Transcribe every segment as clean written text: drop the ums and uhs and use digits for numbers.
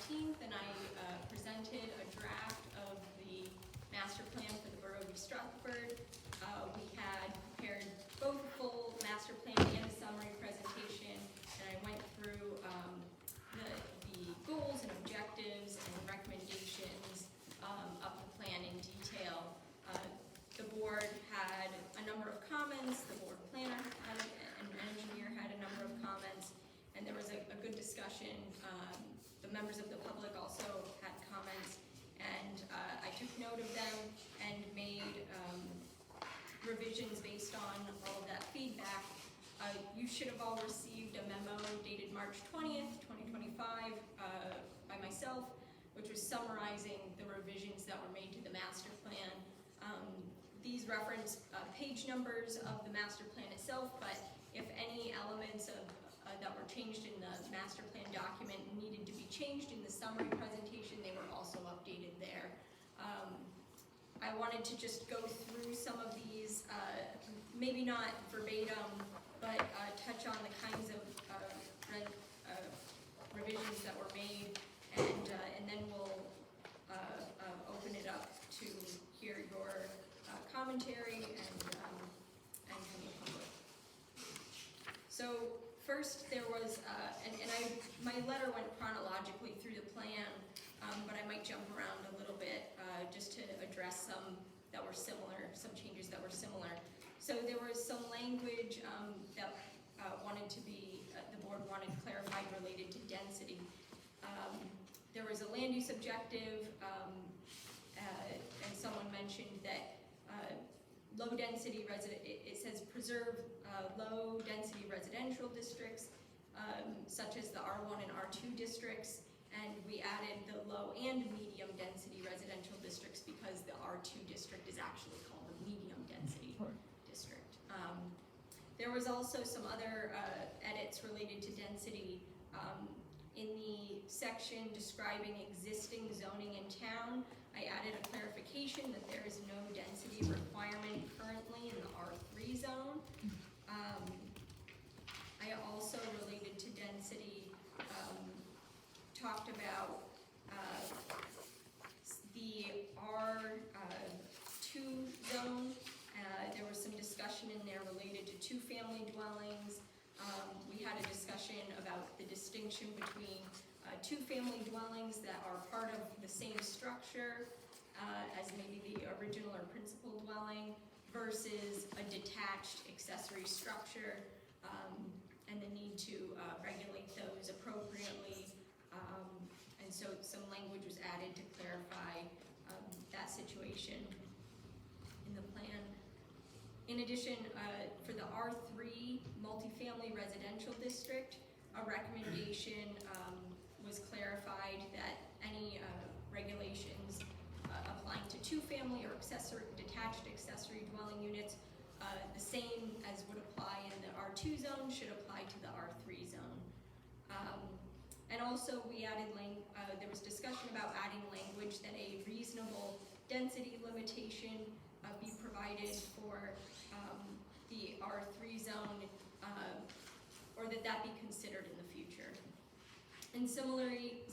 15th, and I presented a draft of the master plan for the borough of East Rutherford. We had prepared both a full master plan and a summary presentation, and I went through the goals and objectives and recommendations of the plan in detail. The board had a number of comments, the board planner had, and engineer had a number of comments, and there was a good discussion. The members of the public also had comments, and I took note of them and made revisions based on all of that feedback. You should have all received a memo dated March 20th, 2025 by myself, which was summarizing the revisions that were made to the master plan. These reference page numbers of the master plan itself, but if any elements of that were changed in the master plan document needed to be changed in the summary presentation, they were also updated there. I wanted to just go through some of these, maybe not verbatim, but touch on the kinds of revisions that were made, and then we'll open it up to hear your commentary and coming public. So first there was, my letter went chronologically through the plan, but I might jump around a little bit just to address some that were similar, some changes that were similar. So there was some language that wanted to be, the board wanted clarified related to density. There was a land use objective, and someone mentioned that low density it says preserve low density residential districts, such as the R1 and R2 districts, and we added the low and medium density residential districts because the R2 district is actually called a medium density district. There was also some other edits related to density. In the section describing existing zoning in town, I added a clarification that there is no density requirement currently in the R3 zone. I also, related to density, talked about the R2 zone. There was some discussion in there related to two-family dwellings. We had a discussion about the distinction between two-family dwellings that are part of the same structure as maybe the original or principal dwelling versus a detached accessory structure, and the need to regulate those appropriately. And so some language was added to clarify that situation in the plan. In addition, for the R3 multifamily residential district, a recommendation was clarified that any regulations applying to two-family or detached accessory dwelling units, the same as would apply in the R2 zone should apply to the R3 zone. And also we added, there was discussion about adding language that a reasonable density limitation be provided for the R3 zone, or that be considered in the future. And similarly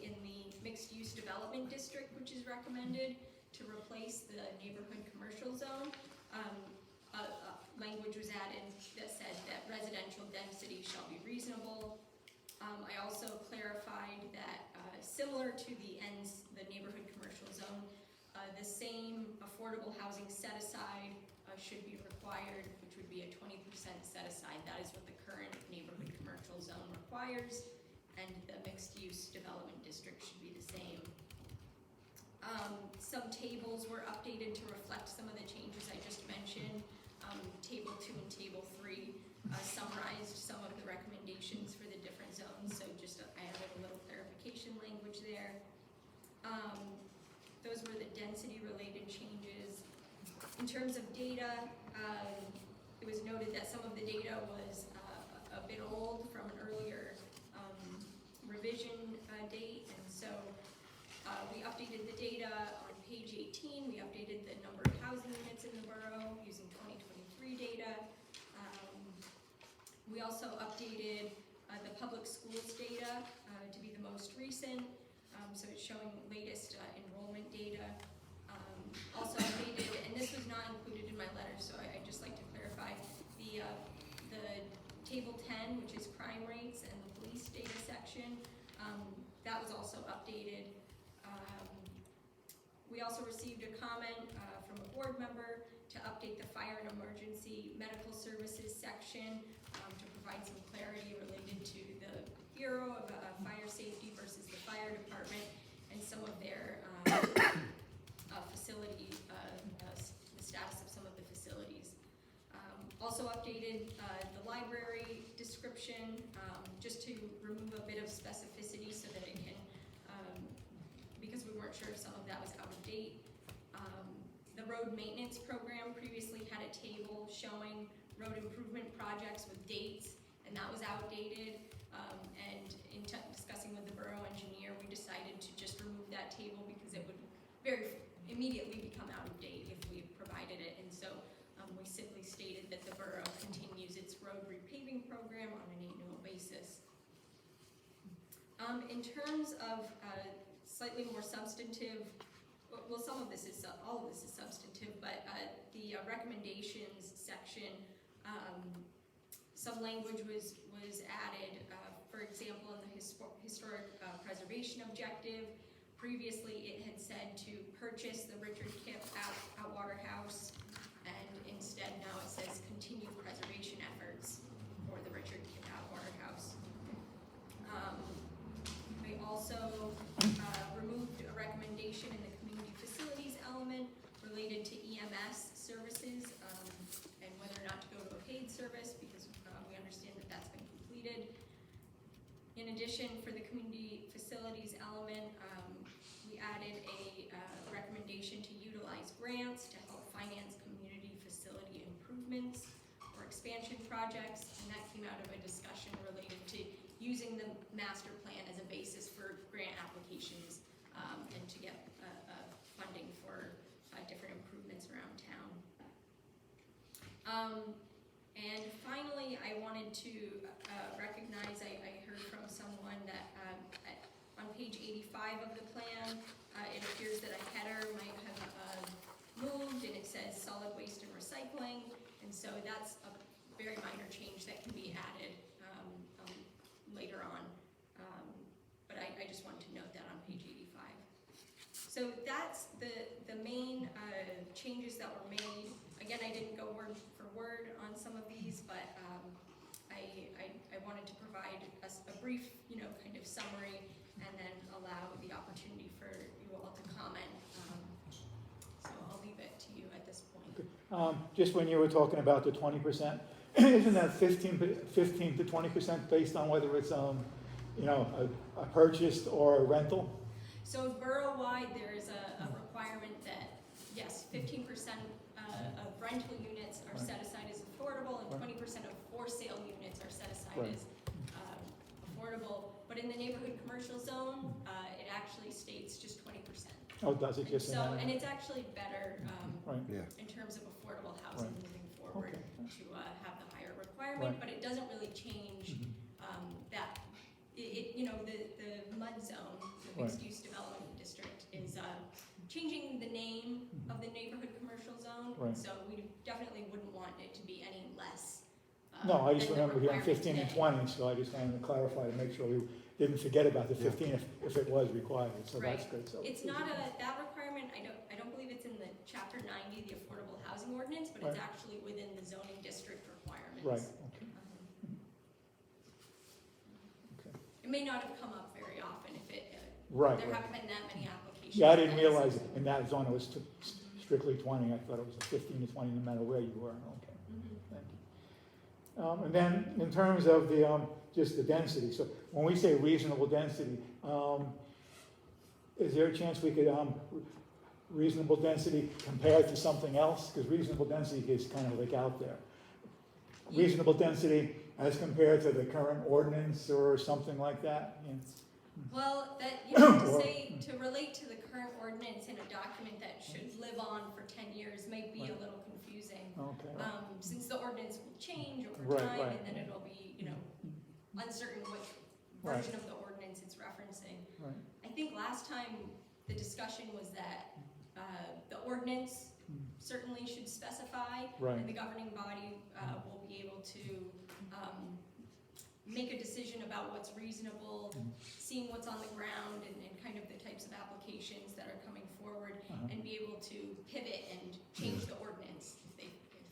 in the mixed-use development district, which is recommended to replace the neighborhood commercial zone, language was added that said that residential density shall be reasonable. I also clarified that similar to the neighborhood commercial zone, the same affordable housing set aside should be required, which would be a 20% set aside. That is what the current neighborhood commercial zone requires, and the mixed-use development district should be the same. Some tables were updated to reflect some of the changes I just mentioned. Table 2 and Table 3 summarized some of the recommendations for the different zones, so just I added a little clarification language there. Those were the density-related changes. In terms of data, it was noted that some of the data was a bit old from an earlier revision date, and so we updated the data on page 18. We updated the number of housing units in the borough using 2023 data. We also updated the public schools data to be the most recent, so it's showing latest enrollment data. Also updated, and this was not included in my letter, so I'd just like to clarify, the table 10, which is crime rates, and the police data section, that was also updated. We also received a comment from a board member to update the fire and emergency medical services section to provide some clarity related to the Bureau of Fire Safety versus the fire department and some of their facility, the status of some of the facilities. Also updated the library description just to remove a bit of specificity so that it can, because we weren't sure if some of that was out of date. The road maintenance program previously had a table showing road improvement projects with dates, and that was outdated. And in discussing with the borough engineer, we decided to just remove that table because it would very immediately become out of date if we provided it. And so we simply stated that the borough continues its road repaving program on an annual basis. In terms of slightly more substantive, well, some of this is, all of this is substantive, but the recommendations section, some language was added. For example, in the historic preservation objective, previously it had said to purchase the Richard Kipp Atwater House, and instead now it says continue preservation efforts for the Richard Kipp Atwater House. I also removed a recommendation in the community facilities element related to EMS services and whether or not to go to a paid service, because we understand that that's been completed. In addition, for the community facilities element, we added a recommendation to utilize grants to help finance community facility improvements or expansion projects, and that came out of a discussion related to using the master plan as a basis for grant applications and to get funding for different improvements around town. And finally, I wanted to recognize, I heard from someone that on page 85 of the plan, it appears that a header might have moved and it says solid waste and recycling, and so that's a very minor change that can be added later on. But I just wanted to note that on page 85. So that's the main changes that were made. Again, I didn't go word for word on some of these, but I wanted to provide a brief, kind of summary, and then allow the opportunity for you all to comment. So I'll leave it to you at this point. Just when you were talking about the 20%, isn't that 15 to 20% based on whether it's a purchased or a rental? So borough-wide, there is a requirement that, yes, 15% of rental units are set aside as affordable, and 20% of for-sale units are set aside as affordable. But in the neighborhood commercial zone, it actually states just 20%. Oh, does it just? And it's actually better in terms of affordable housing moving forward to have the higher requirement, but it doesn't really change that. The MUD zone, the mixed-use development district, is changing the name of the neighborhood commercial zone, so we definitely wouldn't want it to be any less. No, I just remember hearing 15 and 20, so I just wanted to clarify to make sure we didn't forget about the 15 if it was required. So that's good. So it's not that requirement. I don't believe it's in the Chapter 90, the Affordable Housing Ordinance, but it's actually within the zoning district requirements. Right. Okay. It may not have come up very often if it. There haven't been that many applications. Yeah, I didn't realize it. In that zone it was strictly 20. I thought it was a 15 to 20 no matter where you were. Okay. Thank you. And then in terms of the just the density. So when we say reasonable density, is there a chance we could reasonable density compared to something else? Because reasonable density is kind of like out there. Reasonable density as compared to the current ordinance or something like that? Yeah. Well, that to relate to the current ordinance in a document that should live on for 10 years might be a little confusing. Okay. Since the ordinance will change over time, and then it'll be, uncertain which version of the ordinance ordinance it's referencing. Right. I think last time the discussion was that the ordinance certainly should specify, Right. and the governing body will be able to make a decision about what's reasonable, seeing what's on the ground, and kind of the types of applications that are coming forward, and be able to pivot and change the ordinance if they.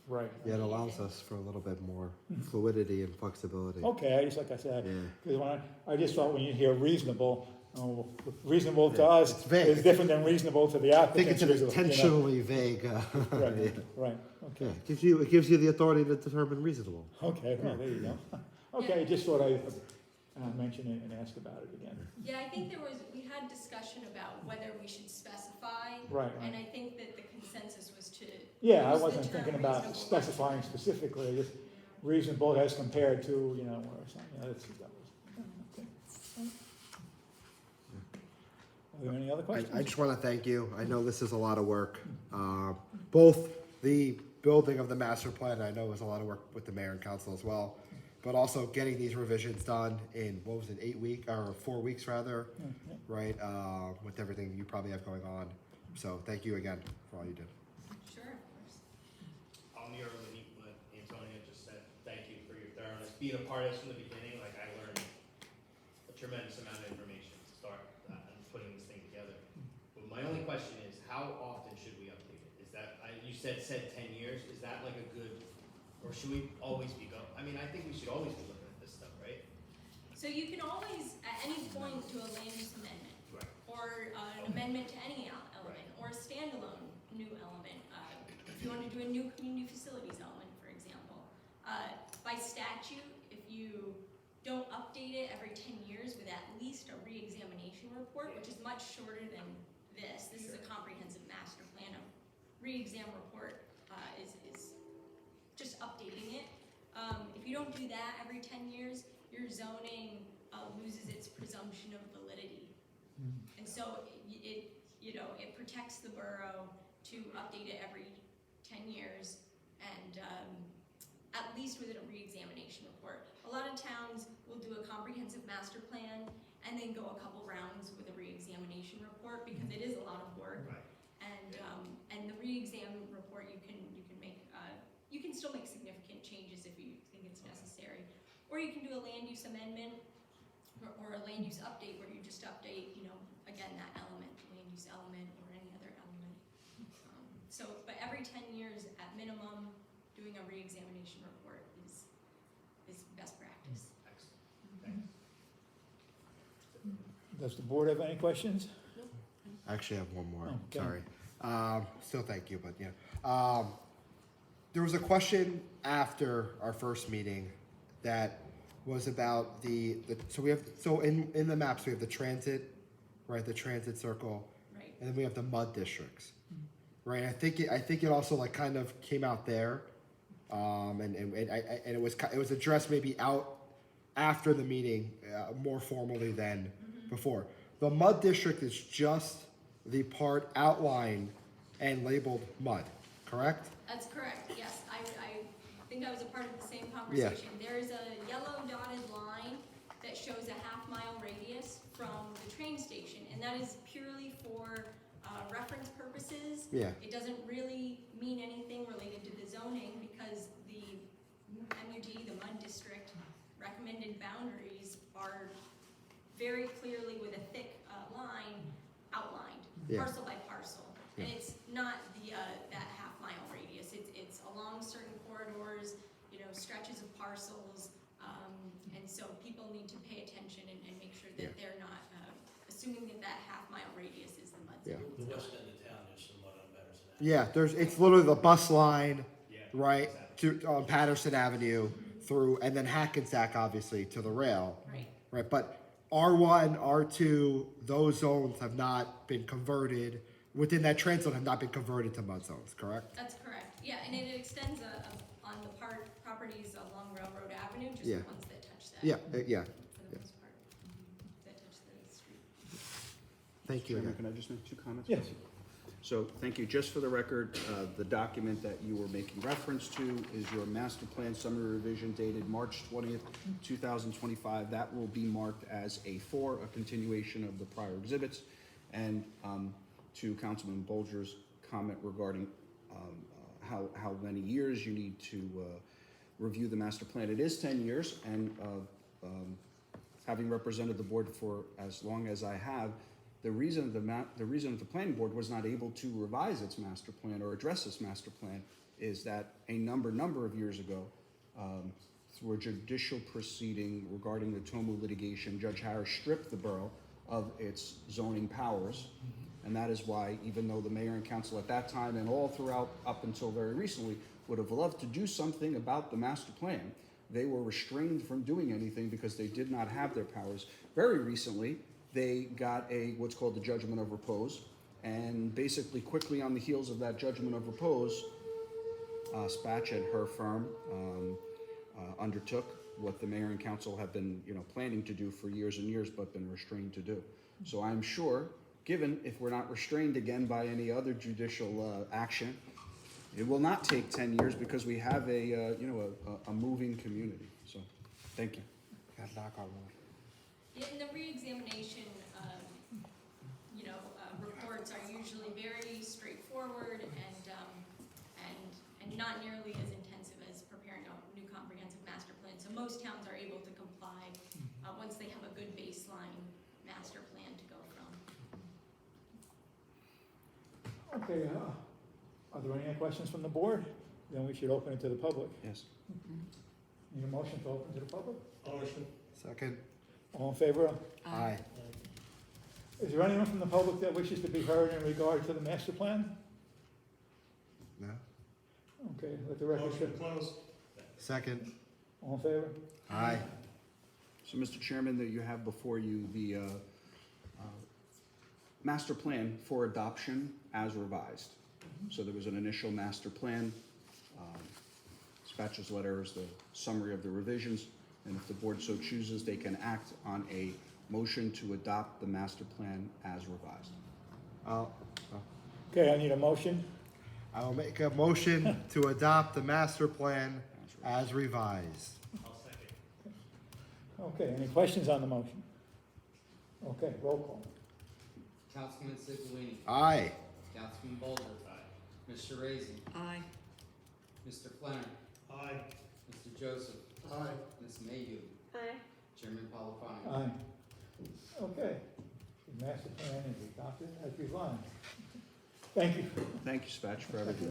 Right. Yeah, it allows us for a little bit more fluidity and flexibility. Okay, just like I said, Yeah. because I just thought when you hear reasonable, reasonable to us It's vague. is different than reasonable to the I applicant. think it's an intentionally vague. Right, Yeah. right, okay. Yeah, it gives you the authority to determine reasonable. Okay, well, there you go. Okay, just thought I'd mention it and ask about it again. Yeah, I think we had discussion about whether we should specify. Right, And right. I think that the consensus was to. Yeah, I use the wasn't term thinking about reasonable. specifying specifically, just reasonable as compared to, or something, that was, okay. Are there any other questions? I just want to thank you. I know this is a lot of work. Both the building of the master plan, I know is a lot of work with the mayor and council as well, but also getting these revisions done in, 4 weeks rather, Yeah. right? With everything you probably have going on. So thank you again for all you did. Sure, of course. I'll mirror what Antonia just said. Thank you for your thoroughness. Being a part of this from the beginning, like I learned a tremendous amount of information to start and putting this thing together. But my only question is, how often should we update it? Is that, you said 10 years, is that like a good, or should we always be going? I mean, I think we should always be looking at this stuff, right? So you can always, at any point, do a land use amendment. Right. Or an amendment to any element, or a standalone new element. If you want to do a new community facilities element, for example. By statute, if you don't update it every 10 years with at least a re-examination report, which is much shorter than this. This is a comprehensive master plan. A re-exam report is just updating it. If you don't do that every 10 years, your zoning loses its presumption of validity. And so it protects the borough to update it every 10 years and at least with a re-examination report. A lot of towns will do a comprehensive master plan and then go a couple rounds with a re-examination report because it is a lot of work. Right. And the re-exam report you can make you can still make significant changes if you think it's necessary. Or you can do a land use amendment or a land use update where you just update, again, that element, land use element or any other element. But every 10 years at minimum, doing a re-examination report is best practice. Excellent. Thanks. Does the board have any questions? I actually have one more. Okay. Sorry. Still thank you, but yeah. There was a question after our first meeting that was about so in the maps we have the transit, right? The transit circle, Right. and then we have the mud districts, right? I think it also like kind of came out there, and it was addressed maybe out after the meeting more formally than before. The mud district is just the part outlined and labeled mud, correct? That's correct, yes. I think I was a part of the same conversation. There is a yellow dotted line that shows a half-mile radius from the train station, and that is purely for reference purposes. Yeah. It doesn't really mean anything related to the zoning because the MUD, the MUD district, recommended boundaries are very clearly with a thick line outlined, Yeah. parcel by parcel. And it's not that half-mile radius. It's along certain corridors, stretches of parcels, and so people need to pay attention and make sure that Yeah. they're not assuming that half-mile radius is the mud Yeah. zone. The west end of town is somewhat on Patterson Yeah, Avenue. it's literally the bus line, Yeah. right, Exactly. on Patterson Avenue through, and then Hackensack obviously to the rail, Right. right? But R1, R2, those zones have not been converted, within that transit zone have not been converted to mud zones, correct? That's correct. Yeah, and it extends on the properties along Railroad Avenue, just Yeah. the ones that touch that. Yeah, For the most part, that touch the street. Thank you Chairman, again. can I just make 2 comments? Yes. So, thank you. Just for the record, the document that you were making reference to is your master plan summary revision dated March 20th, 2025. That will be marked as A4, a continuation of the prior exhibits. And to Councilman Bolger's comment regarding how many years you need to review the master plan. It is 10 years, and having represented the board for as long as I have, the reason the planning board was not able to revise its master plan or address its master plan is that a number of years ago, through a judicial proceeding regarding the Tomu litigation, Judge Harris stripped the borough of its zoning powers. And that is why, even though the mayor and council at that time and all throughout up until very recently would have loved to do something about the master plan, they were restrained from doing anything because they did not have their powers. Very recently, they got what's called the judgment of repose, and basically quickly on the heels of that judgment of repose, Spatch and her firm undertook what the mayor and council have been, planning to do for years and years, but been restrained to do. So I'm sure, given if we're not restrained again by any other judicial action, it will not take 10 years because we have a moving community. So, thank you. Got knock on wood. In the re-examination, reports are usually very straightforward and not nearly as intensive as preparing a new comprehensive master plan. So most towns are able to comply once they have a good baseline master plan to go from. Okay, are there any questions from the board? Then we should open it to the public. Yes. Need a motion to open to the public? Motion. Second. All in favor? Aye. Is there anyone from the public that wishes to be heard in regard to the master plan? No. Okay, let the record show. Close. Second. All in favor? Aye. So, Mr. Chairman, that you have before you the master plan for adoption as revised. So there was an initial master plan. Spatch's letter is the summary of the revisions, and if the board so chooses, they can act on a motion to adopt the master plan as revised. Okay, I need a motion. I will make a motion to adopt the master plan as revised. I'll second. Okay, any questions on the motion? Okay, roll call. Councilman Cipollini. Aye. Councilman Bolger. Aye. Mr. Raisy. Aye. Mr. Flannery. Aye. Mr. Joseph. Aye. Ms. Mayhew. Aye. Chairman Polifani. Aye. Okay, the master plan is adopted as revised. Thank you. Thank you, Spatch, for everything.